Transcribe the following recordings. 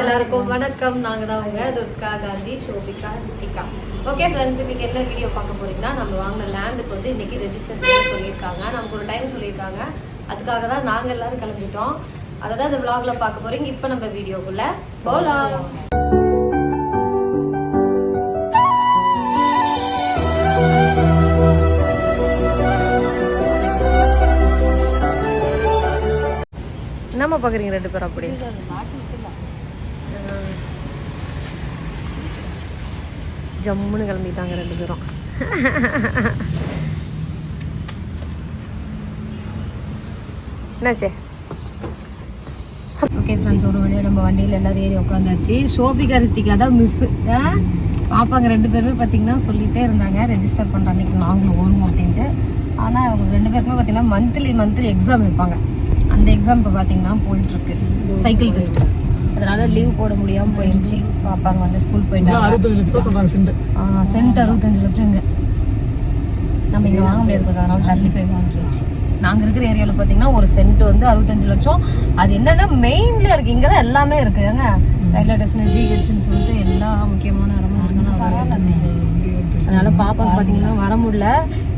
எல்லாருக்கும் வணக்கம். நாங்கள் தான் உங்க துர்கா காந்தி, ஷோபிகா, ரித்திகா. ஓகே ஃப்ரெண்ட்ஸ், இன்னைக்கு என்ன வீடியோ பார்க்க போறீங்கன்னா, நம்ம வாங்கின லேண்டுக்கு வந்து இன்னைக்கு ரெஜிஸ்ட்ரேஷன் சொல்லியிருக்காங்க. நமக்கு ஒரு டைம் சொல்லியிருக்காங்க. அதுக்காக தான் நாங்கள் எல்லாரும் கிளம்பிட்டோம். அதை தான் இந்த விளாக்ல பார்க்க போறீங்க. இப்போ நம்ம வீடியோக்குள்ள போகலாம். என்னம்மா பார்க்குறீங்க ரெண்டு பேரும்? அப்படி ஜம்முன்னு கிளம்பிட்டாங்க ரெண்டு பேரும். என்னாச்சே? ஓகே ஃப்ரெண்ட்ஸ், ஒரு வழியாக நம்ம வண்டியில் எல்லாரும் ஏறி உட்காந்தாச்சு. ஷோபிகா, ரித்திகா தான் மிஸ்ஸு. பாப்பாங்க ரெண்டு பேருமே பார்த்தீங்கன்னா சொல்லிகிட்டே இருந்தாங்க ரெஜிஸ்டர் பண்ணுற அன்றைக்கி நாங்களும் வருவோம் அப்படின்ட்டு. ஆனால் அவங்க ரெண்டு பேருக்குமே பார்த்தீங்கன்னா மந்த்லி எக்ஸாம் வைப்பாங்க. அந்த எக்ஸாம் இப்போ பார்த்தீங்கன்னா போயிட்டுருக்கு, சைக்கிள் டெஸ்ட். அதனால லீவ் போட முடியாமல் போயிடுச்சு. பாப்பாங்க வந்து ஸ்கூல் போயிட்டாங்க. சென்ட் 65 லட்சங்க. நம்ம இங்கே வாங்க முடியாது, கொஞ்சம் அதனால தள்ளி போய் வாங்கிடுச்சு. நாங்கள் இருக்கிற ஏரியாவில் பார்த்தீங்கன்னா ஒரு சென்ட் வந்து 65 லட்சம். அது என்னென்னா மெயின்ல இருக்குது. இங்கே தான் எல்லாமே இருக்குது. ஏங்க ரயில்வே ஸ்டேஷன், ஜிஹெச்னு சொல்லிட்டு எல்லா முக்கியமான இடமும் இருக்குன்னா அதனால பாப்பாவுக்கு பார்த்தீங்கன்னா வர முடியல.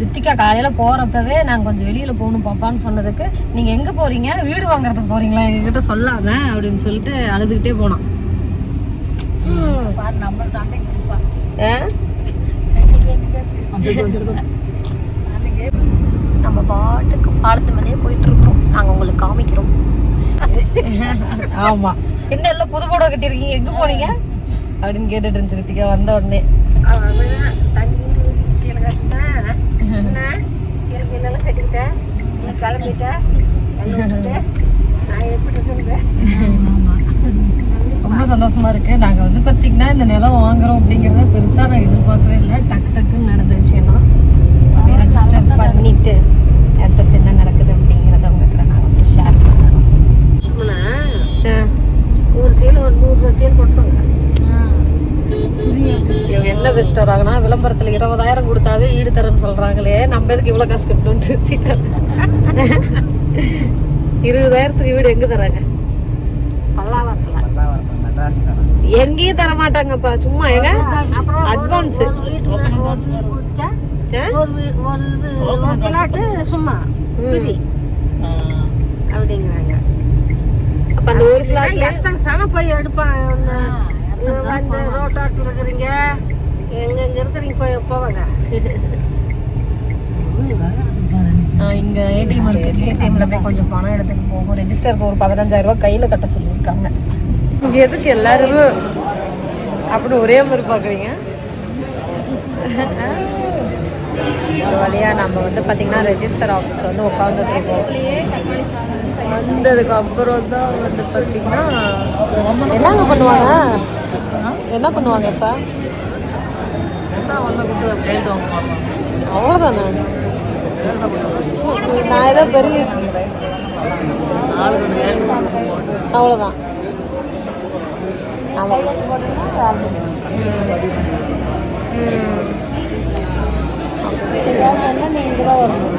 ரித்திகா காலையில் போகிறப்பவே நாங்கள் கொஞ்சம் வெளியில் போகணும் பாப்பான்னு சொன்னதுக்கு, நீங்கள் எங்கே போகிறீங்க, வீடு வாங்குறதுக்கு போகிறீங்களா, எங்ககிட்ட சொல்லாம அப்படின்னு சொல்லிட்டு அழுதுகிட்டே போனோம். நம்ம பாட்டுக்கு பாலத்து மேலே போயிட்டு இருக்கோம். நாங்கள் உங்களுக்கு காமிக்கிறோம். ஆமா, என்ன எல்லாம் புது போட கட்டியிருக்கீங்க, எங்கே போனீங்க அப்படின்னு கேட்டுட்டு இருந்துச்சு ரித்திகா வந்த உடனே. ரொம்ப சந்தோஷமா இருக்கு. நாங்க வந்து பாத்தீங்கன்னா இந்த நிலம் வாங்குறோம் அப்படிங்கறத பெருசா நான் எதிர்பார்க்கவே இல்லை. டக்குன்னு நடந்த விஷயம் தான். ரெஜிஸ்டர் பண்ணிட்டு அடுத்தது என்ன நடக்குது அப்படிங்கறத உங்ககிட்ட நான் வந்து ஷேர் பண்ணணும். ஒரு சேல் ஒரு 100 ரூபாய் சேல் போட்டோங்க. இவங்க என்ன பெஸ்ட் வராங்கன்னா, விளம்பரத்துல 20,000 கொடுத்தாவே வீடு தரேன்னு சொல்றாங்களே, நம்ம எதுக்கு இவ்வளவு காசு கட்டணும்னு 20,000க்கு வீடு எங்க தராங்க? பல்லாவரத்துல எங்கேயும் தர மாட்டாங்கப்பா. சும்மா எங்க அட்வான்ஸ் சும்மா அப்படிங்கிறாங்க. அப்ப அந்த ஒரு பிளாட்ல சன போய் எடுப்பாங்க. ரோட்டாட்டில் இருக்கிறீங்க, எங்க இருக்கிறீங்க போய் போவாங்க. இங்க ஏடிஎம் இருக்கு. ஏடிஎம்ல போய் கொஞ்சம் பணம் எடுத்துட்டு போகும். ரெஜிஸ்டருக்கு ஒரு 15,000 ரூபாய் கையில கட்ட சொல்லியிருக்காங்க. இங்க எதுக்கு எல்லாரும் அப்படி ஒரே மாதிரி பாக்குறீங்க? வழியா நம்ம வந்து பாத்தீங்கன்னா ரெஜிஸ்டர் ஆஃபீஸ் வந்து உட்காந்துட்டு இருக்கோம். வந்ததுக்கு அப்புறம் தான் வந்து பாத்தீங்கன்னா என்னங்க பண்ணுவாங்க, என்ன பண்ணுவாங்க இப்ப? அவ்வளோதானே? நான் ஏதோ பெரிய அவ்வளோதான்.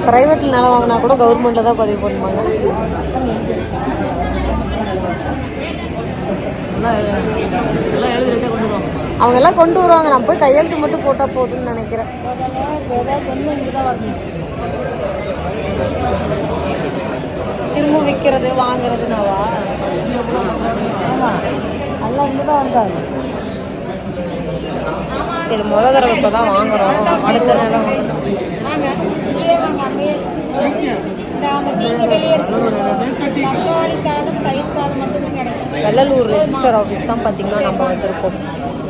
பிரைவேட்ல நிலம் வாங்கினா கூட கவர்மெண்ட்ல தான் பதிவு பண்ணுவாங்க. அவங்க எல்லாம் கொண்டு வருவாங்க. நம்ம போய் கையெழுத்து மட்டும் போட்டா போதும்னு நினைக்கிறேன். திரும்ப விற்கிறது வாங்குறதுனாவா? சரி, முதல் தடவை இப்பதான் வாங்குறோம். அடுத்த நேரம் வெள்ளலூர் ரெஜிஸ்டர் ஆஃபீஸ் தான் பார்த்தீங்கன்னா நம்ம வந்திருக்கோம்.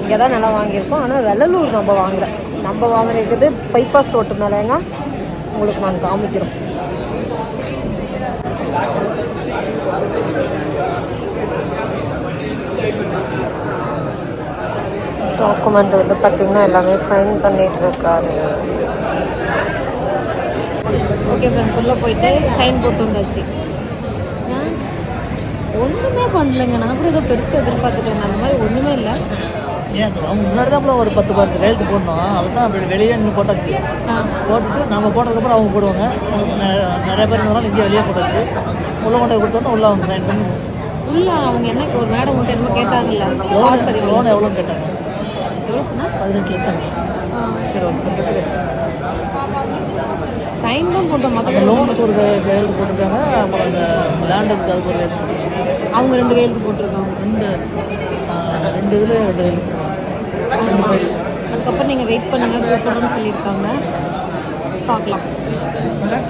இங்கே தான் நிலம் வாங்கியிருக்கோம். ஆனால் வெள்ளலூர் நம்ம வாங்கலை. நம்ம வாங்கினது பைபாஸ் ரோட்டு மேலேங்க. உங்களுக்கு நாங்கள் காமிக்கிறோம். டாக்குமெண்ட் வந்து பார்த்தீங்கன்னா எல்லாமே சைன் பண்ணிட்டு இருக்காரு. ஓகே ஃப்ரெண்ட்ஸ், உள்ளே போயிட்டு சைன் போட்டு வந்தாச்சு. ஒன்றுமே பண்ணலைங்க. நான் கூட ஏதோ பெருசாக எதிர்பார்த்துட்டு வந்தேன், அந்த மாதிரி ஒன்றுமே இல்லை. ஏன் அவங்க முன்னாடி தான் ஒரு 10 கையெழுத்து போடணும். அதுதான் அப்படி வெளியே நின்று போட்டாச்சு. போட்டுட்டு நம்ம போட்டதுக்கப்புறம் அவங்க போடுவாங்க. நிறைய பேர் இருந்தாலும் இங்கே வெளியே போட்டாச்சு. உள்ள கொண்டை கொடுத்தோன்னா உள்ள அவங்க சைன் பண்ணி முடிச்சிட்டோம். உள்ள அவங்க என்ன ஒரு மேடம் மட்டும் என்னமோ கேட்டாங்கல்ல, லோன் எவ்வளோன்னு கேட்டாங்க. எவ்வளோ சொன்னால் 18 லட்சம். சரி ஓகே, சைன் தான் போட்டோம். மற்ற லோனுக்கு ஒரு கையெழுத்து போட்டிருக்காங்க. அப்புறம் அந்த லேண்டுக்கு அதுக்கு ஒரு கையெழுத்து போட்டிருக்காங்க. அவங்க 2 கையெழுத்து போட்டிருக்காங்க. 2 இதில் 2 கையெழுத்து. அதுக்கப்புறம் நீங்கள் வெயிட் பண்ணுங்க, கூப்பிட்றோன்னு சொல்லியிருக்காங்க. பார்க்கலாம்.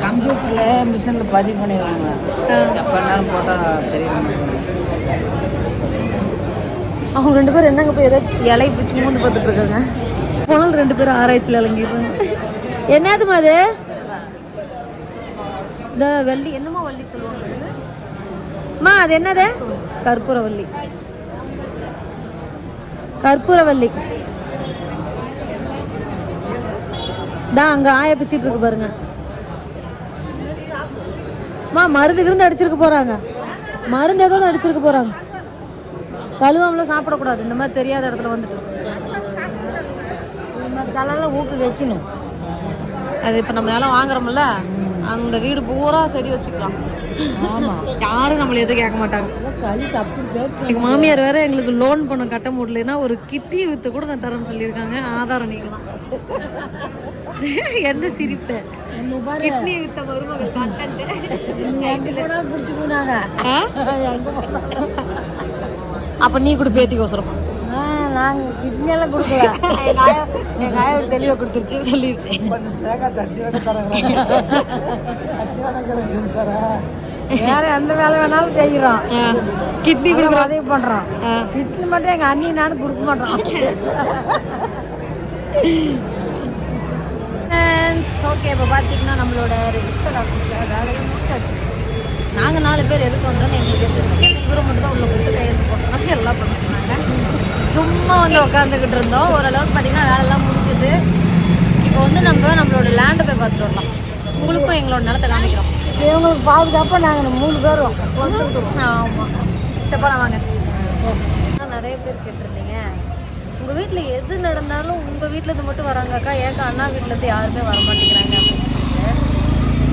கம்ப்யூட்டரில் மிஷினில் பதிவு பண்ணிடுவாங்க. எப்போ நேரம் போட்டால் தெரியும். அவங்க 2 பேரும் என்னங்க போய் ஏதோ இலை பிடிச்சி மூந்து பார்த்துட்டு இருக்காங்க. போனாலும் 2 பேரும் ஆராய்ச்சியில் இறங்கிடுறாங்க. என்னதுமா அது? இந்த வள்ளி என்னமோ வள்ளி சொல்லுவாங்கம்மா, அது என்னது? கற்பூரவள்ளி. கற்பூரவள்ளி தான் அங்கே ஆய பிச்சிட்டு இருக்கு பாருங்க. மருந்து இருந்து அடிச்சிருக்க போறாங்க. மருந்து ஏதாவது அடிச்சிருக்க போறாங்க. கழுவாமலாம் சாப்பிடக்கூடாது. இந்த மாதிரி தெரியாத இடத்துல வந்துட்டு தலையில ஊக்கு வைக்கணும். அது இப்போ நம்ம நிலம் வாங்குறோம்ல, அந்த வீடு பூரா செடி வச்சுக்கலாம். யாரும் நம்மள எதுவும் கேட்க மாட்டாங்க. எங்கள் மாமியார் வேற எங்களுக்கு லோன் பணம் கட்ட முடியலன்னா ஒரு கிட்னி வித்து கூட நான் தரேன்னு சொல்லியிருக்காங்க. ஆதாரம் நீங்களாம். எந்த சிரிப்பு? கிட்னி வித்த மருமகள் கண்டன்ட் அப்ப நீ கூட பேத்திக்கு அவசரம். நாங்கள் கிட்னியெல்லாம் கொடுக்கல. எங்கள் ஆயா ஒரு தெளிவாக கொடுத்துருச்சு, சொல்லிடுச்சு. வேற எந்த வேலை வேணாலும் செய்கிறோம். கிட்னி கொடுக்குற உதவி பண்ணுறோம். கிட்னி மட்டும் எங்கள் அண்ணி நானும் கொடுக்க மாட்டோம். ஓகே, இப்போ பார்த்தீங்கன்னா நம்மளோட ரெஜிஸ்டர் ஆஃபீஸில் வேலையை முடிச்சாச்சு. நாங்கள் 4 பேர் எதுக்கு வந்தோன்னு எங்களுக்கு தெரியும். இவரை மட்டும் தான் உள்ள கொடுத்து கையெழுத்து போட்டோம்னா எல்லாம் பண்ண சொன்னாங்க. சும்மா வந்து உட்காந்துக்கிட்டு இருந்தோம். ஓரளவுக்கு பார்த்தீங்கன்னா வேலையெல்லாம் முடிஞ்சுது. இப்போ வந்து நம்மளோட லேண்டை போய் பார்த்துட்டு வரலாம். உங்களுக்கும் எங்களோட நிலத்தை காமிக்கிறோம். இவங்களுக்கு பாதுகாப்பாக நாங்கள் 3 பேரும். ஆமாம், செப்பலாம் வாங்க. நிறைய பேர் கேட்டிருந்தீங்க, உங்கள் வீட்டில் எது நடந்தாலும் உங்கள் வீட்டிலேருந்து மட்டும் வராங்கக்கா, ஏக்கா அண்ணா வீட்டிலேருந்து யாருமே வர மாட்டேங்கிறாங்க அப்படின்னு சொல்லிட்டு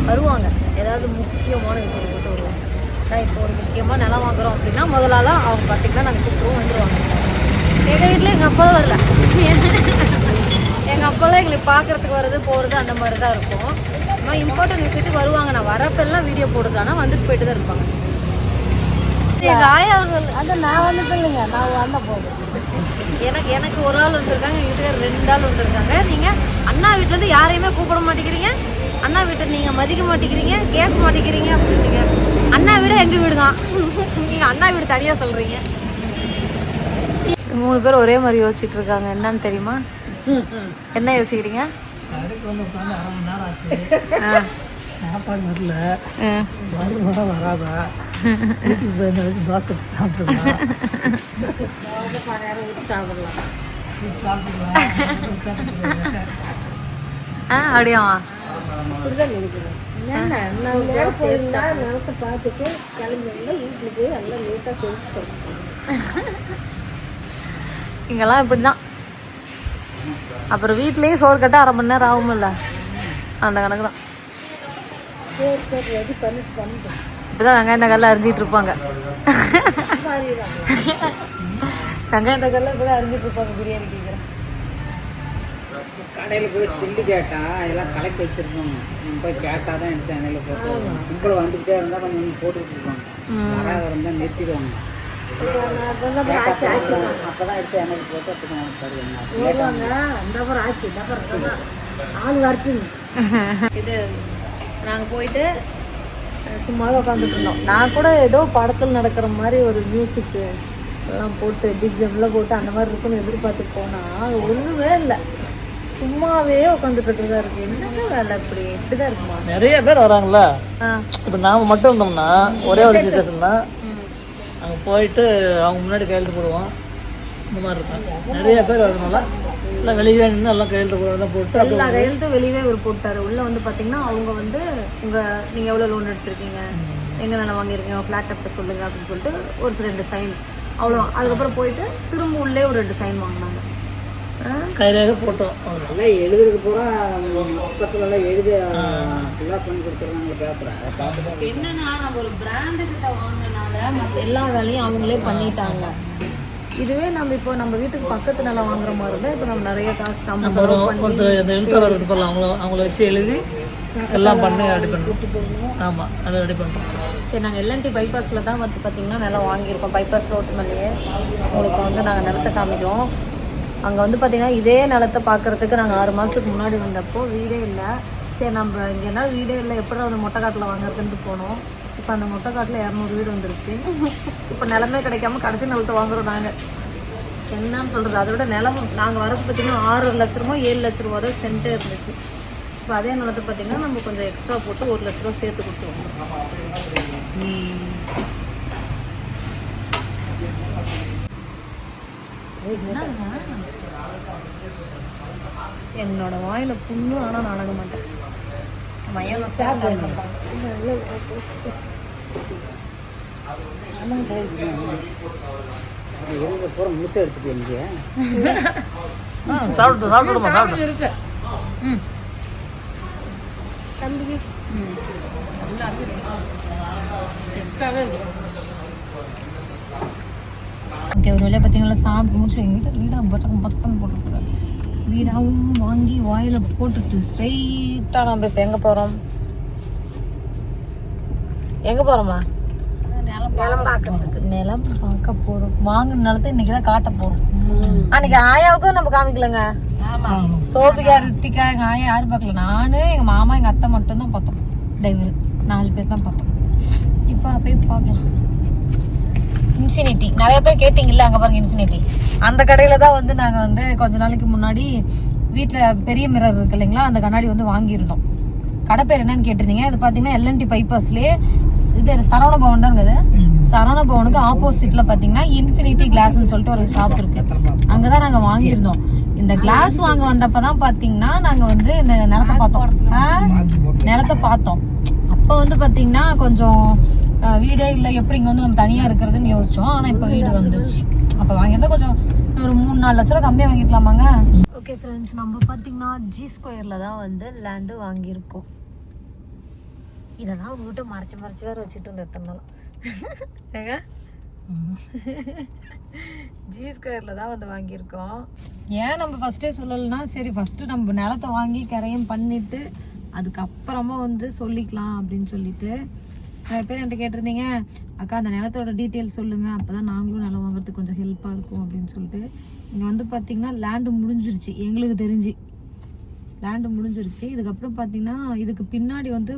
வருவாங்க. ஏதாவது முக்கியமான விஷயம் போட்டு வருவாங்க. இப்போ ஒரு முக்கியமாக நிலம் வாங்குறோம் அப்படின்னா முதலாலாம் அவங்க பார்த்திங்கன்னா நாங்கள் கூப்பிடுவோம், வந்துடுவாங்க. எங்கள் வீட்டில் எங்கள் அப்பா வரல. எங்கள் அப்பாலாம் எங்களை பார்க்குறதுக்கு வர்றது போகிறது அந்த மாதிரி தான் இருக்கும். ஆனால் இம்பார்ட்டன்ட் விஷயத்துக்கு வருவாங்க. நான் வரப்பெல்லாம் வீடியோ போடுது, ஆனால் வந்துட்டு போயிட்டு தான் இருப்பாங்க. எங்கள் ஆயா அவர்கள் அந்த நான் வந்துட்டு இல்லைங்க, நான் வந்த போதும். எனக்கு ஒரு ஆள் வந்திருக்காங்க, எங்கள் வீட்டுக்கார் 2 ஆள் வந்திருக்காங்க. நீங்கள் அண்ணா வீட்டிலேருந்து யாரையுமே கூப்பிட மாட்டேங்கிறீங்க, அண்ணா வீட்டை நீங்கள் மதிக்க மாட்டேங்கிறீங்க, கேட்க மாட்டேங்கிறீங்க அப்படின்றீங்க. அண்ணா வீடு எங்கள் வீடு தான். நீங்கள் அண்ணா வீடு தனியாக சொல்கிறீங்க. 3 பேர் ஒரே மாதிரி யோசிச்சுட்டு இருக்காங்க. என்னன்னு தெரியுமா? என்ன யோசிக்கிறீங்க? சாப்பாடு வரல, வராதா, தோசை அப்படியாமா? பார்த்துட்டு கிளம்பி வீட்டுக்கு போய் எல்லாம் லேட்டாக தெரிஞ்சு இங்கெல்லாம் இப்படிதான். அப்புறம் வீட்லேயும் சோறு கட்ட 1/2 மணி நேரம் ஆகும்ல, அந்த கணக்கு தான். ரெடி பண்ணிட்டு இப்போதான் வெங்காயம் தக்காளில் அரிஞ்சிட்டு இருப்பாங்க. வெங்காயம் தக்காளில் இப்போதான் அரிஞ்சிட்டு இருப்பாங்க. பிரியாணி கேட்குறேன். கடையில் போய் சில்லி கேட்டால் இதெல்லாம் கலக்கி வச்சுருக்கோங்க. நம்ம போய் கேட்டால் தான் எடுத்து எண்ணெயில் போட்டு கும்பலை வந்துக்கிட்டே இருந்தால் கொஞ்சம் போட்டுக்கிட்டு இருப்பாங்க. வராத இருந்தால் நிறுத்திடுவாங்க. அப்போ தான் எடுத்து எண்ணெயில் போட்டு அப்போ தான் தருவாங்க. ஆள் வரட்டுங்க. இது நாங்கள் போயிட்டு சும்மாவே உட்காந்துட்டு இருந்தோம். நான் கூட ஏதோ படத்தில் நடக்கிற மாதிரி ஒரு மியூசிக்கு எல்லாம் போட்டு பிஜிஎம்லாம் போட்டு அந்த மாதிரி இருக்குன்னு எதிர்பார்த்துட்டு போனால் அது ஒன்றுமே இல்லை. சும்மாவே உட்காந்துட்டு இருக்கிறதா இருக்கு. என்னங்க வேலை இப்படிதான் இருக்குமா? நிறைய பேர் வராங்களா? இப்போ நாம மட்டும் இருந்தோம்னா ஒரே ஒரு ரிஜிஸ்ட்ரேஷன் தான். அங்கே போயிட்டு அவங்க முன்னாடி கையெழுத்து போடுவோம். இந்த மாதிரி இருக்கும். நிறைய பேர் வரதுனால எல்லாம் வெளியே நின்று எல்லாம் கையெழுத்து போடுறதெல்லாம் போட்டு எல்லா கையெழுத்தும் வெளியே ஒரு போட்டாரு. உள்ள வந்து பார்த்தீங்கன்னா அவங்க வந்து நீங்கள் எவ்வளோ லோன் எடுத்திருக்கீங்க, எங்கே நிலம் வாங்கியிருக்கீங்க ஃப்ளாட் அப்போ சொல்லுங்கள் அப்படின்னு சொல்லிட்டு ஒரு 2 சைன் அவ்வளோ. அதுக்கப்புறம் போயிட்டு திரும்ப உள்ளே ஒரு 2 சைன் வாங்கினாங்க. கையில போட்டோம். நல்லா எழுதுறது பூரா பக்கத்துல எல்லாம் எழுதி ஃபில்லப் பண்ணி கொடுத்துருவாங்க பேப்பரை. என்னன்னா நம்ம ஒரு பிராண்டு கிட்ட வாங்கினால மற்ற எல்லா வேலையும் அவங்களே பண்ணிட்டாங்க. இதுவே நம்ம இப்போ நம்ம வீட்டுக்கு பக்கத்து நல்லா வாங்குற மாதிரி இருந்தால் இப்போ நம்ம நிறைய காசு நம்ம செலவு பண்ணி எழுத்தாளர் அவங்கள வச்சு எழுதி எல்லாம் பண்ணி ரெடி பண்ணுறோம். ஆமாம், அதை ரெடி பண்ணுறோம். சரி, நாங்கள் எல்என்டி பைபாஸில் தான் வந்து பார்த்திங்கன்னா நிலம் வாங்கியிருக்கோம். பைபாஸ் ரோட்டு மேலேயே உங்களுக்கு வந்து நாங்கள் நிலத்தை காமிக்கிறோம். அங்கே வந்து பார்த்திங்கன்னா இதே நிலத்தை பார்க்குறதுக்கு நாங்கள் 6 மாதத்துக்கு முன்னாடி வந்தப்போ வீடே இல்லை. சரி, நம்ம இங்கே என்ன வீடே இல்லை, எப்படி அந்த மொட்டை காட்டில் வாங்குறதுன்ட்டு போனோம். இப்போ அந்த மொட்டை காட்டில் 200 வீடு வந்துருச்சு. இப்போ நிலமே கிடைக்காம கடைசி நிலத்தை வாங்குகிறோம் நாங்கள். என்னன்னு சொல்கிறது, அதை விட நிலம் நாங்கள் வரது பார்த்திங்கன்னா 6 லட்ச ரூபா 7 லட்ச ரூபா தான் சென்ட்டே இருந்துச்சு. இப்போ அதே நிலத்தை பார்த்திங்கன்னா நம்ம கொஞ்சம் எக்ஸ்ட்ரா போட்டு 1 லட்ச ரூபா சேர்த்து கொடுத்துருவோம். என்னோட வாயில புண்ணு, ஆனால் நான் அடங்க மாட்டேன். மயம் சாப்பிட்டு பூரா முழுசாக எடுத்துட்டு இங்கே சாப்பிட்டு இருக்கு. ஓகே, ஒரு வேலையை பார்த்தீங்கன்னா சாப்பிட்டு முடிச்சு எங்கள் வீடாக பச்சக்கன்னு போட்டுருக்குது. வீடாகவும் வாங்கி வாயில் போட்டுட்டு ஸ்ட்ரைட்டாக நம்ம இப்போ எங்கே போகிறோம்? எங்கே போகிறோமா? நிலம் பார்க்க போகிறோம். வாங்கின நிலத்தை இன்னைக்கு தான் காட்ட போகிறோம். அன்னைக்கு ஆயாவுக்கும் நம்ம காமிக்கலங்க. சோபிகா, ரித்திகா, எங்கள் ஆயா யாரும் பார்க்கல. நான், எங்கள் மாமா, எங்கள் அத்தை மட்டும்தான் பார்த்தோம். டிரைவர் 4 பேர் தான் பார்த்தோம். இப்போ போய் பார்க்கலாம். இன்ஃபினிட்டி நிறைய பேர் கேட்டிங்கல்ல, அங்கே பாருங்க இன்ஃபினிட்டி. அந்த கடையில் தான் வந்து நாங்கள் வந்து கொஞ்ச நாளைக்கு முன்னாடி வீட்டில் பெரிய மிரர் இருக்கு இல்லைங்களா, அந்த கண்ணாடி வந்து வாங்கியிருந்தோம். கடை பேர் என்னன்னு கேட்டிருந்தீங்க. இது பார்த்தீங்கன்னா எல்என்டி பைபாஸ்லேயே இது சரவண பவன் தான் இருக்குது. சரவண பவனுக்கு ஆப்போசிட்ல பார்த்தீங்கன்னா இன்ஃபினிட்டி கிளாஸ்ன்னு சொல்லிட்டு ஒரு ஷாப் இருக்கு. அங்கே தான் நாங்கள் வாங்கியிருந்தோம். இந்த கிளாஸ் வாங்க வந்தப்போ தான் பார்த்தீங்கன்னா நாங்கள் வந்து இந்த நிலத்தை பார்த்தோம். அப்போ வந்து பார்த்தீங்கன்னா கொஞ்சம் வீடே இல்லை, எப்படி இங்கே வந்து நம்ம தனியாக இருக்கிறதுன்னு யோசிச்சோம். ஆனால் இப்போ வீடு வந்துச்சு. அப்போ வாங்கியிருந்தா கொஞ்சம் ஒரு 3-4 லட்ச ரூபா கம்மியாக வாங்கிக்கலாமாங்க. ஓகே ஃப்ரெண்ட்ஸ், நம்ம பார்த்தீங்கன்னா G ஸ்கொயரில் தான் வந்து லேண்டு வாங்கியிருக்கோம். இதெல்லாம் உங்ககிட்ட மறைச்சு வேறு வச்சுட்டு இருந்த எத்தனை நாள் ஏங்க. G ஸ்கொயரில் தான் வந்து வாங்கியிருக்கோம். ஏன் நம்ம ஃபஸ்ட்டே சொல்லலைன்னா, சரி ஃபஸ்ட்டு நம்ம நிலத்தை வாங்கி கரையும் பண்ணிவிட்டு அதுக்கப்புறமா வந்து சொல்லிக்கலாம் அப்படின்னு சொல்லிட்டு நிறைய பேர் என்கிட்ட கேட்டிருந்தீங்க, அக்கா அந்த நிலத்தோட டீட்டெயில் சொல்லுங்கள், அப்போ தான் நாங்களும் நிலம் வாங்குறதுக்கு கொஞ்சம் ஹெல்ப்பாக இருக்கும் அப்படின்னு சொல்லிட்டு. இங்கே வந்து பார்த்திங்கன்னா லேண்டு முடிஞ்சிருச்சு, எங்களுக்கு தெரிஞ்சு லேண்டு முடிஞ்சிருச்சு. இதுக்கப்புறம் பார்த்திங்கன்னா இதுக்கு பின்னாடி வந்து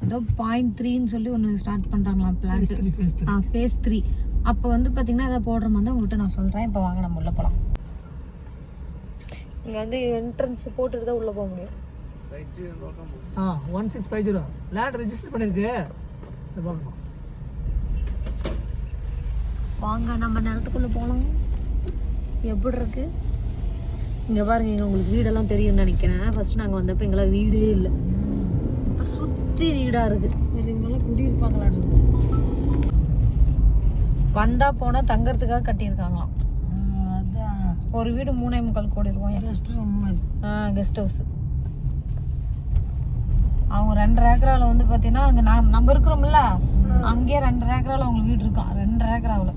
ஏதோ 0.3ன்னு சொல்லி ஒன்று ஸ்டார்ட் பண்ணுறாங்களாம் பிளான், ஃபேஸ் 3. அப்போ வந்து பார்த்திங்கன்னா எதாவது போடுற மாதிரி தான் உங்கள்கிட்ட நான் சொல்கிறேன். இப்போ வாங்க நம்ம உள்ளே போகலாம். இங்கே வந்து என்ட்ரன்ஸ் போட்டுட்டு தான் உள்ளே போக முடியும். 1650 லேண்ட் ரெஜிஸ்டர் பண்ணிருக்கு. வாங்க நம்ம நிலத்துக்குள்ளே போகலாம். எப்படி இருக்கு இங்கே பாருங்க. இங்கே உங்களுக்கு வீடெல்லாம் தெரியும்னு நினைக்கிறேன். ஃபர்ஸ்ட் நாங்கள் வந்தப்போ இங்கெல்லாம் வீடே இல்லை. இப்போ சுற்றி வீடாக இருக்குது. இங்கெல்லாம் குடியிருப்பாங்களான்னு வந்தால் போனால் தங்கறதுக்காக கட்டியிருக்காங்களாம். ஒரு வீடு 3.25 கோடி ரூபாய். Guest house. அவங்க 2.5 ஏக்கராவில் வந்து பார்த்தீங்கன்னா அங்கே நம்ம இருக்கிறோம்ல, அங்கேயே 2.5 ஏக்கராவில் அவங்களுக்கு வீடு இருக்கான். 2.5 ஏக்கராவில்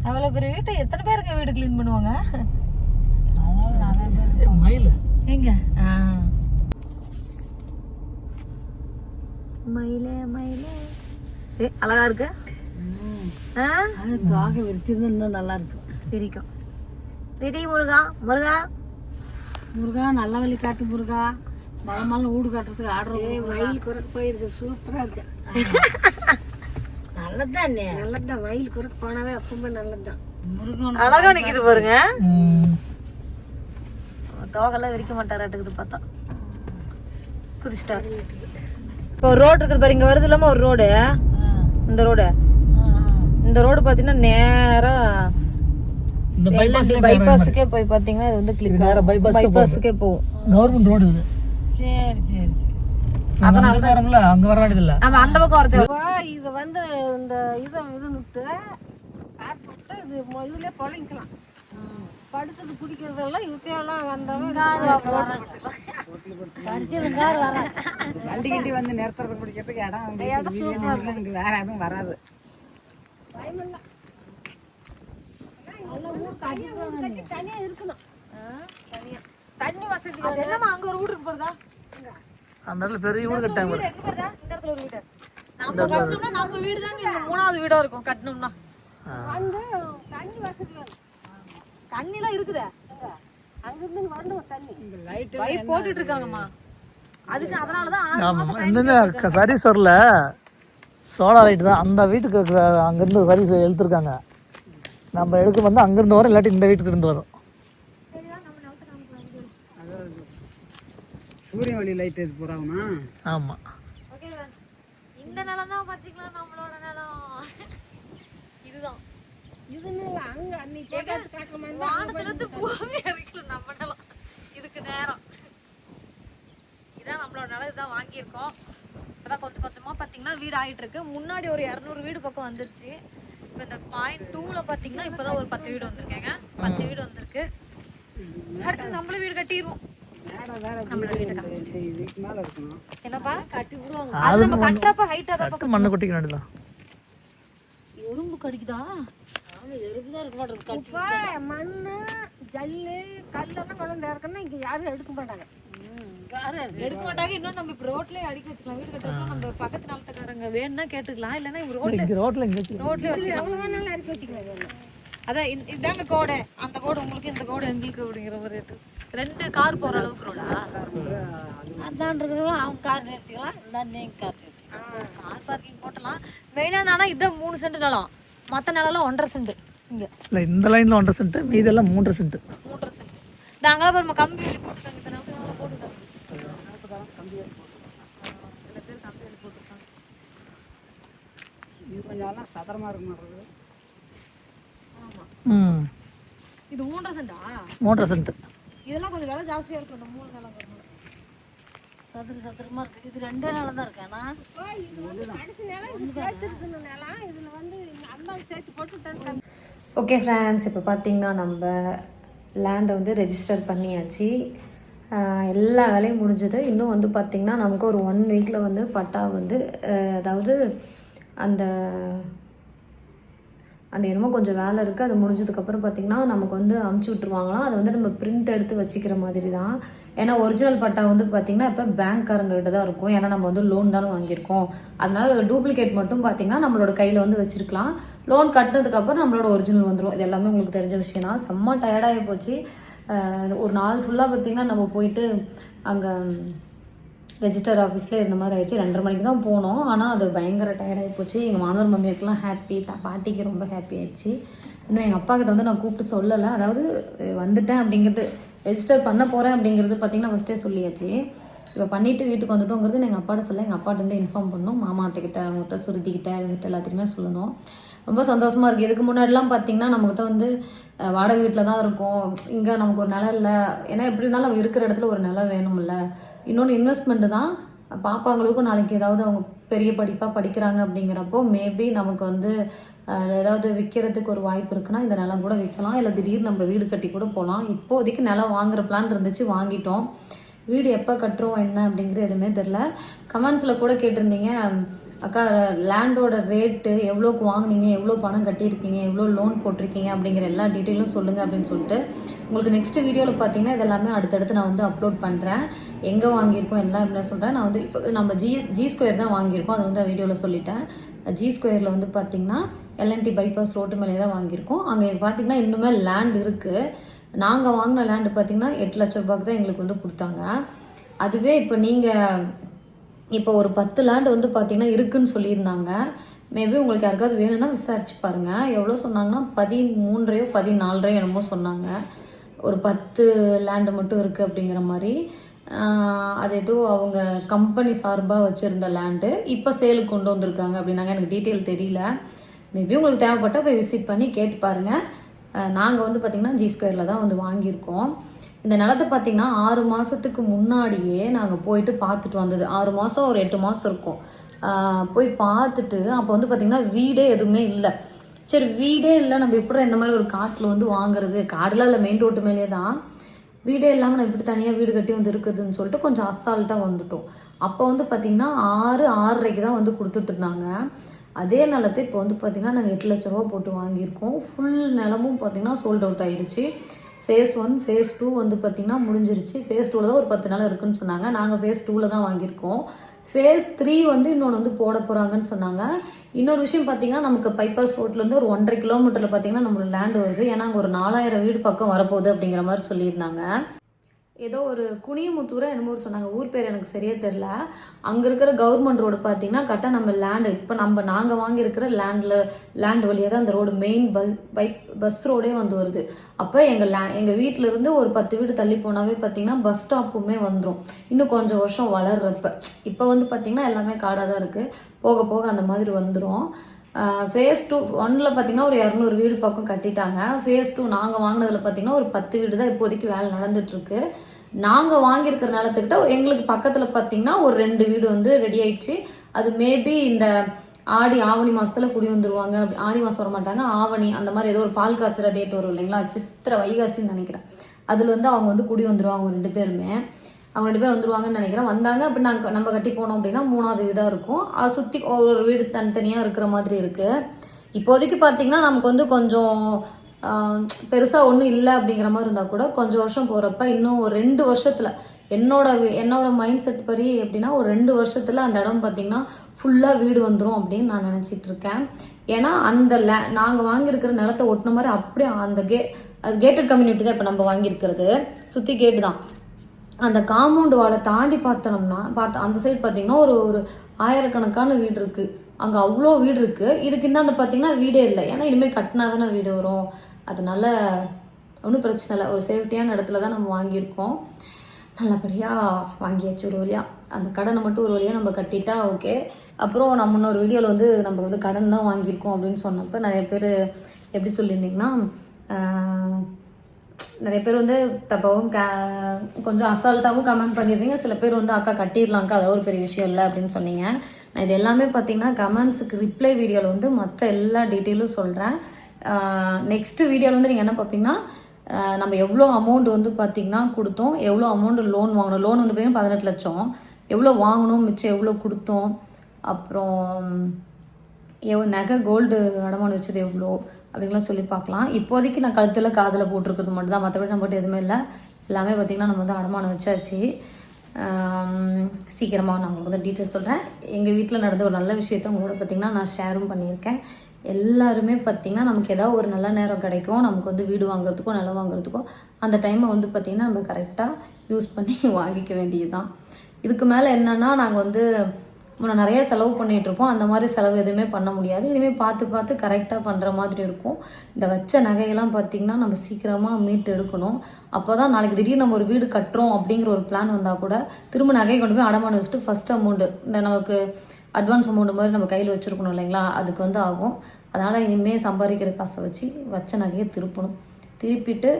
அவ்வளோ பெரிய வீட்டை எத்தனை பேருக்கு வீடு கிளீன் பண்ணுவாங்க? எங்க மயிலே மயிலே அழகா இருக்கு. தாக விரிச்சிருந்தா நல்லா இருக்கும். பிரிக்கும் பிரி முருகா முருகா முருகா நல்ல வழி காட்டு முருகா. மழை வீடு காட்டுறதுக்கு ஆர்டர் வயல் குறைக்கு போயிருக்கு. சூப்பரா இருக்கு. நல்லதுதான் நல்லதுதான். வயல் குறைக்கு போனாவே அப்பவே நல்லதுதான். முருகன் அழகா நிக்குது பாருங்க. தோகெல்லாம் விரிக்க மாட்டாராட்டுக்குது பார்த்தா. குதிச்சிட்டாரு. இப்போ ஒரு ரோடு இருக்குது பாரு, இங்க வருது இல்லாம ஒரு ரோடு. இந்த ரோடு பாத்தீங்கன்னா நேரா பைபாஸுக்கே போய் பாத்தீங்கன்னா இது வந்து கிளிக் பைபாஸுக்கே போகும். கவர்மெண்ட் ரோடு இது. சரி சரி சரி. அங்க வரல, அங்க வர வேண்டியது இல்ல. நம்ம அந்த பக்கம் வரது இது வந்து இந்த இது விட்டு காற்று விட்டு இது இதுலயே பொழைக்கலாம். படுத்தது குடிக்கிறதெல்லாம் இவத்தையெல்லாம் வந்தவங்க வண்டி கிண்டி வந்து நிறுத்துறது பிடிக்கிறதுக்கு இடம் இங்க வேற எதுவும் வராது. தனியா இருக்கணும். தண்ணி வசதி என்னமா அங்க ஒரு வீட்டுக்கு போறதா? அந்த இடத்துல பெரிய வீடு கட்டாங்க பாரு. எங்க வருதா? இந்த இடத்துல ஒரு வீடு. நம்ம கட்டணும்னா நம்ம வீடு தாங்க இந்த 3வது வீடா இருக்கும் கட்டணும்னா. வந்து தண்ணி வசதி வேணும். தண்ணிலாம் இருக்குதே. அங்க இருந்து வரணும் தண்ணி. இந்த லைட் பைப் போட்டுட்டு இருக்காங்கம்மா. அதுக்கு அதனாலதான் ஆமா, இந்த சர்வீஸ் வரல, சோலார் லைட் தான். அந்த வீட்டுக்கு அங்கிருந்து சர்வீஸ் எழுத்துருக்காங்க. நம்ம எடுக்க வந்து அங்கிருந்து வரும், இல்லாட்டி இந்த வீட்டுக்கு இருந்து வரும். சூரிய ஒளி லைட் இது போறாங்கண்ணா. ஆமா, ஓகே. இந்த நிலம் தான் பாத்தீங்களா நம்மளோட நிலம். இதுதான் இதுன்னு அங்க அன்னைக்கு காட்டுற வானத்துல இருந்து பூமி வரைக்கும் நம்ம நிலம். இதுக்கு நேரம் இதான் நம்மளோட நிலம். இதுதான் வாங்கியிருக்கோம். இப்பதான் கொஞ்சம் கொஞ்சமா பாத்தீங்கன்னா வீடு ஆயிட்டு இருக்கு. முன்னாடி ஒரு 200 வீடு பக்கம் வந்துருச்சு. இப்போ இந்த பாயிண்ட் 2ல பாத்தீங்கன்னா இப்பதான் ஒரு 10 வீடு வந்திருக்கேங்க. 10 வீடு வந்திருக்கு. அடுத்து நம்மளும் வீடு கட்டிடுவோம். இதுக்கு மேல இருக்கணும். என்னப்பா கட்டி விடுவாங்க. அது நம்ம கட்டறப்ப ஹைட்டா தான் மண்ணு கொட்டிக்க வேண்டியதான். எறும்பு கடிக்குதா? ஆமா, எறும்பு தான் இருக்க மாட்டேங்குது. மண்ணு ஜல்லு கல்லெல்லாம் கொண்டு இருக்கணும். இங்க யாரும் எடுக்க மாட்டாங்க. எடுக்க மாட்டாங்க. இன்னும் நம்ம இப்ப ரோட்லயே அடிக்க வச்சுக்கலாம். வீடு கட்டுறப்ப நம்ம பக்கத்து நிலத்துக்காரங்க வேணும்னா கேட்டுக்கலாம். இல்லைன்னா இவங்க ரோட்லயே வச்சுக்கலாம். எவ்வளவு வேணாலும் அடிக்க வச்சுக்கலாம். அதான் இதாங்க கோடை. அந்த கோடு உங்களுக்கு, இந்த கோடு எங்களுக்கு அப்படிங்கிற மாதிரி இருக்கு. 2 கார் போற அளவுக்கு ரோடா? அதான் இருக்கிறவங்க அவங்க கார் நிறுத்திக்கலாம். இந்த நீங்க கார் நிறுத்திக்கலாம். கார் பார்க்கிங் போட்டலாம். மெயினா நானா இதான் 3 சென்ட் நிலம். மற்ற நிலம் 1.5 சென்ட். இங்க இல்லை, இந்த லைனில் 1.5 சென்ட், மீதெல்லாம் 3 சென்ட். 3.5 சென்ட். நாங்களாம் பாருமா கம்பி வேலி போட்டுட்டாங்க. இந்த நிலத்துல போட்டுட்டாங்க. இது கொஞ்சம் சதரமா இருக்க மாட்டேங்குது. இது 3.5 சென்டா? 3.5 சென்ட். இதெல்லாம் கொஞ்சம் விலை ஜாஸ்தியா இருக்கும். இந்த 3 நிலம் சதுரமா இருக்கு. இது 2 நிலம் தான் இருக்கேன்னா ஓகே ஃப்ரெண்ட்ஸ், இப்போ பார்த்தீங்கன்னா நம்ம லேண்டை வந்து ரெஜிஸ்டர் பண்ணியாச்சு. எல்லா வேலையும் முடிஞ்சது. இன்னும் வந்து பார்த்திங்கன்னா நமக்கு ஒரு 1 வீக்கில் வந்து பட்டா வந்து அதாவது அந்த என்னமோ கொஞ்சம் வேலை இருக்குது. அது முடிஞ்சதுக்கப்புறம் பார்த்திங்கன்னா நமக்கு வந்து அமுச்சு விட்ருவாங்களாம். அதை வந்து நம்ம பிரிண்ட் எடுத்து வச்சுக்கிற மாதிரி தான். ஏன்னா ஒரிஜினல் பட்டா வந்து பார்த்திங்கன்னா இப்போ பேங்க்காரங்ககிட்ட தான் இருக்கும். ஏன்னா நம்ம வந்து லோன் தானே வாங்கியிருக்கோம். அதனால டூப்ளிகேட் மட்டும் பார்த்திங்கன்னா நம்மளோட கையில் வந்து வச்சுருக்கலாம். லோன் கட்டினதுக்கப்புறம் நம்மளோட ஒரிஜினல் வந்துடும். இது எல்லாமே உங்களுக்கு தெரிஞ்ச விஷயம் தான். செம்ம டயர்டாகி போச்சு. ஒரு நாள் ஃபுல்லாக பார்த்திங்கன்னா நம்ம போயிட்டு அங்கே ரெஜிஸ்டர் ஆஃபீஸில் இருந்த மாதிரி ஆயிடுச்சு. 2:30 மணிக்கு தான் போனோம். ஆனால் அது பயங்கர டயர்டாகி போச்சு. எங்கள் மாணவர் மம்மியருக்குலாம் ஹாப்பி, பாட்டிக்கு ரொம்ப ஹாப்பி ஆயிடுச்சு. இன்னும் எங்கள் அப்பா கிட்ட வந்து நான் கூப்பிட்டு சொல்லலை. அதாவது வந்துட்டேன் அப்படிங்கிறது, ரெஜிஸ்டர் பண்ண போகிறேன் அப்படிங்கிறது பார்த்திங்கன்னா ஃபஸ்ட்டே சொல்லியாச்சு. இப்போ பண்ணிவிட்டு வீட்டுக்கு வந்துட்டோங்கிறது எங்கள் அப்பாட்ட சொல்ல, எங்கள் அப்பாட்ட வந்து இன்ஃபார்ம் பண்ணணும். மாமா அத்தைக்கிட்ட, அவங்ககிட்ட, சுருதிக்கிட்ட, இவங்ககிட்ட எல்லாத்தையுமே சொல்லணும். ரொம்ப சந்தோஷமாக இருக்குது. இதுக்கு முன்னாடிலாம் பார்த்திங்கன்னா நம்மக்கிட்ட வந்து வாடகை வீட்டில் தான் இருக்கும். இங்கே நமக்கு ஒரு நிலம் இல்லை. ஏன்னா எப்படி இருந்தாலும் நம்ம இருக்கிற இடத்துல ஒரு நிலம் வேணும்ல. இன்னொன்று இன்வெஸ்ட்மெண்ட்டு தான். பாப்பாங்களுக்கும் நாளைக்கு ஏதாவது அவங்க பெரிய படிப்பாக படிக்கிறாங்க அப்படிங்கிறப்போ மேபி நமக்கு வந்து ஏதாவது விற்கிறதுக்கு ஒரு வாய்ப்பு இருக்குன்னா இந்த நிலம் கூட விற்கலாம். இல்லை திடீர்னு நம்ம வீடு கட்டி கூட போகலாம். இப்போதைக்கு நிலம் வாங்குற பிளான் இருந்துச்சு, வாங்கிட்டோம். வீடு எப்போ கட்டுறோம் என்ன அப்படிங்கிறது எதுவுமே தெரில. கமெண்ட்ஸில் கூட கேட்டிருந்தீங்க, அக்கா லேண்டோட ரேட்டு எவ்வளோக்கு வாங்கினீங்க, எவ்வளோ பணம் கட்டியிருக்கீங்க, எவ்வளோ லோன் போட்டிருக்கீங்க அப்படிங்கிற எல்லா டீட்டெயிலும் சொல்லுங்கள் அப்படின்னு சொல்லிட்டு. உங்களுக்கு நெக்ஸ்ட் வீடியோவில் பார்த்தீங்கன்னா இதெல்லாமே அடுத்தடுத்து நான் வந்து அப்லோட் பண்ணுறேன். எங்கே வாங்கியிருக்கோம் எல்லாம் என்ன சொல்கிறேன். நான் வந்து இப்போ நம்ம ஜி ஸ்கொயர் தான் வாங்கியிருக்கோம். அதை வந்து வீடியோவில் சொல்லிட்டேன். ஜி ஸ்கொயரில் வந்து பார்த்திங்கன்னா LNT பைபாஸ் ரோட்டு மேலே தான் வாங்கியிருக்கோம். அங்கே பார்த்திங்கன்னா இன்னுமே லேண்ட் இருக்குது. நாங்கள் வாங்கின லேண்டு பார்த்திங்கன்னா 8 லட்ச ரூபாய்க்கு தான் எங்களுக்கு வந்து கொடுத்தாங்க. அதுவே இப்போ நீங்கள் இப்போ ஒரு 10 லேண்டு வந்து பார்த்திங்கன்னா இருக்குதுன்னு சொல்லியிருந்தாங்க. மேபி உங்களுக்கு யாருக்காவது வேணும்னா விசாரிச்சு பாருங்கள். எவ்வளோ சொன்னாங்கன்னா 13 14 என்னமோ சொன்னாங்க. ஒரு 10 லேண்டு மட்டும் இருக்குது அப்படிங்கிற மாதிரி. அது ஏதோ அவங்க கம்பெனி சார்பாக வச்சுருந்த லேண்டு இப்போ சேலுக்கு கொண்டு வந்திருக்காங்க அப்படின்னாங்க. எனக்கு டீட்டெயில் தெரியல. மேபி உங்களுக்கு தேவைப்பட்டால் போய் விசிட் பண்ணி கேட்டு பாருங்கள். நாங்கள் வந்து பார்த்திங்கன்னா ஜி ஸ்கொயரில் தான் வந்து வாங்கியிருக்கோம். இந்த நிலத்தை பார்த்தீங்கன்னா 6 மாதத்துக்கு முன்னாடியே நாங்கள் போயிட்டு பார்த்துட்டு வந்தது. 6 மாதம் ஒரு 8 மாதம் இருக்கும். போய் பார்த்துட்டு அப்போ வந்து பார்த்திங்கன்னா வீடே எதுவுமே இல்லை. சரி வீடே இல்லை, நம்ம எப்படி இந்த மாதிரி ஒரு காட்டில் வந்து வாங்குறது, காடுலாம் இல்லை, மெயின் ரோட்டு மேலே தான், வீடே இல்லாமல் நான் இப்படி தனியாக வீடு கட்டி வந்து இருக்குதுன்னு சொல்லிட்டு கொஞ்சம் அசால்ட்டாக வந்துட்டோம். அப்போ வந்து பார்த்திங்கன்னா 6-6.5 தான் வந்து கொடுத்துட்டு இருந்தாங்க. அதே நிலத்தை இப்போ வந்து பார்த்திங்கன்னா நாங்கள் 8 லட்ச ரூபா போட்டு வாங்கியிருக்கோம். ஃபுல் நிலமும் பார்த்திங்கன்னா சோல்ட் அவுட் ஆகிடுச்சு. ஃபேஸ் 1 ஃபேஸ் 2 வந்து பார்த்திங்கன்னா முடிஞ்சிருச்சு. ஃபேஸ் 2ல் தான் ஒரு 10 நிலம் இருக்குதுன்னு சொன்னாங்க. நாங்கள் ஃபேஸ் 2ல் தான் வாங்கியிருக்கோம். ஃபேஸ் 3 வந்து இன்னொன்று வந்து போட போகிறாங்கன்னு சொன்னாங்க. இன்னொரு விஷயம் பார்த்திங்கன்னா நமக்கு பைபாஸ் ரோட்லேருந்து ஒரு 1.5 கிலோமீட்டரில் பார்த்திங்கன்னா நம்மளோட லேண்டு வருது. ஏன்னா அங்கே ஒரு 4000 வீடு பக்கம் வரப்போகுது அப்படிங்கிற மாதிரி சொல்லியிருந்தாங்க. ஏதோ ஒரு குனியமுத்தூரை என்னமோ சொன்னாங்க, ஊர் பேர் எனக்கு சரியாக தெரில. அங்கே இருக்கிற கவர்மெண்ட் ரோடு பார்த்திங்கன்னா கரெக்டாக நம்ம லேண்டு இப்போ நாங்கள் வாங்கியிருக்கிற லேண்ட் வழியாக தான் அந்த ரோடு மெயின் பஸ் ரோடே வந்து வருது. அப்போ எங்கள் வீட்டிலேருந்து ஒரு 10 வீடு தள்ளி போனாவே பார்த்திங்கன்னா பஸ் ஸ்டாப்புமே வந்துடும். இன்னும் கொஞ்சம் வருஷம் வளர்றப்ப. இப்போ வந்து பார்த்திங்கன்னா எல்லாமே காடாக தான் இருக்குது. போக போக அந்த மாதிரி வந்துடும். ஃபேஸ் 1ல் பார்த்திங்கன்னா ஒரு 200 வீடு பக்கம் கட்டிட்டாங்க. ஃபேஸ் 2 நாங்கள் வாங்கினதில் பார்த்திங்கன்னா ஒரு 10 வீடு தான் இப்போதைக்கு வேலை நடந்துகிட்ருக்கு. நாங்கள் வாங்கியிருக்கிற நிலத்துக்கிட்ட எங்களுக்கு பக்கத்தில் பார்த்திங்கன்னா ஒரு 2 வீடு வந்து ரெடி ஆயிடுச்சு. அது மேபி இந்த ஆவணி மாதத்தில் குடி வந்துடுவாங்க. ஆடி மாதம் வர மாட்டாங்க, ஆவணி அந்த மாதிரி ஏதோ ஒரு பால் காய்ச்சற டேட் வரும் இல்லைங்களா, சித்திரை வைகாசின்னு நினைக்கிறேன். அதில் வந்து அவங்க வந்து குடி வந்துடுவாங்க. அவங்க 2 பேருமே வந்துடுவாங்கன்னு நினைக்கிறேன். வந்தாங்க அப்படி நம்ம கட்டி போனோம் அப்படின்னா 3ஆவது வீடாக இருக்கும். அதை சுற்றி ஒரு வீடு தனித்தனியாக இருக்கிற மாதிரி இருக்குது. இப்போதைக்கு பார்த்திங்கன்னா நமக்கு வந்து கொஞ்சம் பெருசாக ஒன்றும் இல்லை அப்படிங்கிற மாதிரி இருந்தால் கூட கொஞ்சம் வருஷம் போகிறப்ப இன்னும் ஒரு 2 வருஷத்தில் என்னோட மைண்ட் செட் படி எப்படின்னா ஒரு 2 வருஷத்தில் அந்த இடம் பார்த்திங்கன்னா ஃபுல்லாக வீடு வந்துடும் அப்படின்னு நான் நினச்சிட்டு இருக்கேன். ஏன்னா அந்த நாங்கள் வாங்கியிருக்கிற நிலத்தை ஒட்டின மாதிரி அப்படியே அந்த அது கேட்டட் கம்யூனிட்டி தான் இப்போ நம்ம வாங்கியிருக்கிறது. சுற்றி கேட்டு தான். அந்த காம்பவுண்டு வாழை தாண்டி பார்த்தோம்னா அந்த சைடு பார்த்திங்கன்னா ஒரு 1000கணக்கான வீடு இருக்குது. அங்கே அவ்வளோ வீடு இருக்குது. இதுக்கு இந்தாண்ட பார்த்திங்கன்னா வீடே இல்லை. ஏன்னா இனிமேல் கட்டினா தானே வீடு வரும். அதனால ஒன்றும் பிரச்சனை இல்லை. ஒரு சேஃப்டியான இடத்துல தான் நம்ம வாங்கியிருக்கோம். நல்லபடியாக வாங்கியாச்சு ஒரு வழியாக. அந்த கடனை மட்டும் ஒரு வழியாக நம்ம கட்டிட்டா ஓகே. அப்புறம் நம்ம இன்னொரு வீடியோவில் வந்து நம்ம வந்து கடன் தான் வாங்கியிருக்கோம் அப்படின்னு சொன்னப்போ நிறைய பேர் எப்படி சொல்லியிருந்தீங்கன்னா, நிறைய பேர் வந்து தப்பாவும் கொஞ்சம் அசால்ட்டாகவும் கமெண்ட் பண்ணியிருந்தீங்க. சில பேர் வந்து அக்கா கட்டிடலாங்க்கா, அது ஒரு பெரிய விஷயம் இல்லை அப்படின்னு சொன்னீங்க. நான் இது எல்லாமே பார்த்தீங்கன்னா கமெண்ட்ஸுக்கு ரிப்ளை வீடியோவில் வந்து மற்ற எல்லா டீட்டெயிலும் சொல்கிறேன். நெக்ஸ்ட் வீடியோவில் வந்து நீங்கள் என்ன பார்ப்பீங்கன்னா, நம்ம எவ்வளோ அமௌண்ட் வந்து பார்த்திங்கன்னா கொடுத்தோம், எவ்வளோ அமௌண்ட் லோன் வாங்கணும். லோன் வந்து பார்த்திங்கன்னா 18 லட்சம். எவ்வளோ வாங்கணும், மிச்சம் எவ்வளோ கொடுத்தோம், அப்புறம் நகை கோல்டு அடமானம் வச்சது எவ்வளோ அப்படின்லாம் சொல்லி பார்க்கலாம். இப்போதைக்கு நான் கழுத்தில் காதில் போட்டிருக்கிறது மட்டும் தான், மற்றபடி நம்மகிட்ட எதுவுமே இல்லை. எல்லாமே பார்த்திங்கன்னா நம்ம வந்து அடமானம் வச்சாச்சு. சீக்கிரமாக நான் உங்களுக்கு வந்து டீட்டெயில்ஸ் சொல்கிறேன். எங்கள் வீட்டில் நடந்த ஒரு நல்ல விஷயத்தை உங்களோட பார்த்திங்கன்னா நான் ஷேரும் பண்ணியிருக்கேன். எல்லாருமே பார்த்திங்கன்னா நமக்கு ஏதாவது ஒரு நல்ல நேரம் கிடைக்கும். நமக்கு வந்து வீடு வாங்குறதுக்கோ நிலம் வாங்குறதுக்கோ அந்த டைமை வந்து பார்த்திங்கன்னா நம்ம கரெக்டாக யூஸ் பண்ணி வாங்கிக்க வேண்டியது தான். இதுக்கு மேலே என்னென்னா, நாங்கள் வந்து முன்னே நிறைய செலவு பண்ணிகிட்ருப்போம். அந்த மாதிரி செலவு எதுவுமே பண்ண முடியாது. இனிமேல் பார்த்து கரெக்டாக பண்ணுற மாதிரி இருக்கும். இந்த வச்ச நகையெல்லாம் பார்த்திங்கன்னா நம்ம சீக்கிரமாக மீட்டு எடுக்கணும். அப்போ தான் நாளைக்கு திடீர்னு நம்ம ஒரு வீடு கட்டுறோம் அப்படிங்கிற ஒரு பிளான் வந்தால் கூட திரும்ப நகையை கொண்டு போய் அடமானம் வச்சுட்டு ஃபஸ்ட் அமௌண்ட்டு இந்த நமக்கு அட்வான்ஸ் அமௌண்ட் மாதிரி நம்ம கையில் வச்சுருக்கணும் இல்லைங்களா, அதுக்கு வந்து ஆகும். அதனால் இனிமேல் சம்பாதிக்கிற காசை வச்சு வச்ச நகையை திருப்பிட்டு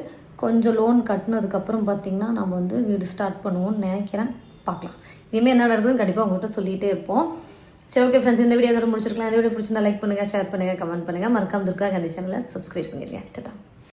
கொஞ்சம் லோன் கட்டினதுக்கப்புறம் பார்த்திங்கன்னா நம்ம வந்து வீடு ஸ்டார்ட் பண்ணுவோம்னு நினைக்கிறேன். பார்க்கலாம். இனிமேல் என்ன நடக்குதுன்னு கண்டிப்பாக உங்கள்கிட்ட சொல்லிகிட்டே இருப்போம். சரி, ஓகே ஃப்ரெண்ட்ஸ், இந்த வீடியோ எதாவது முடிச்சிருக்கலாம். இந்த வீடியோ பிடிச்சிருந்தா லைக் பண்ணுங்கள், ஷேர் பண்ணுங்கள், கமெண்ட் பண்ணுங்கள். மறக்காம துர்கா காந்தி சேனலை சப்ஸ்கிரைப் பண்ணிடுங்க. டாடா.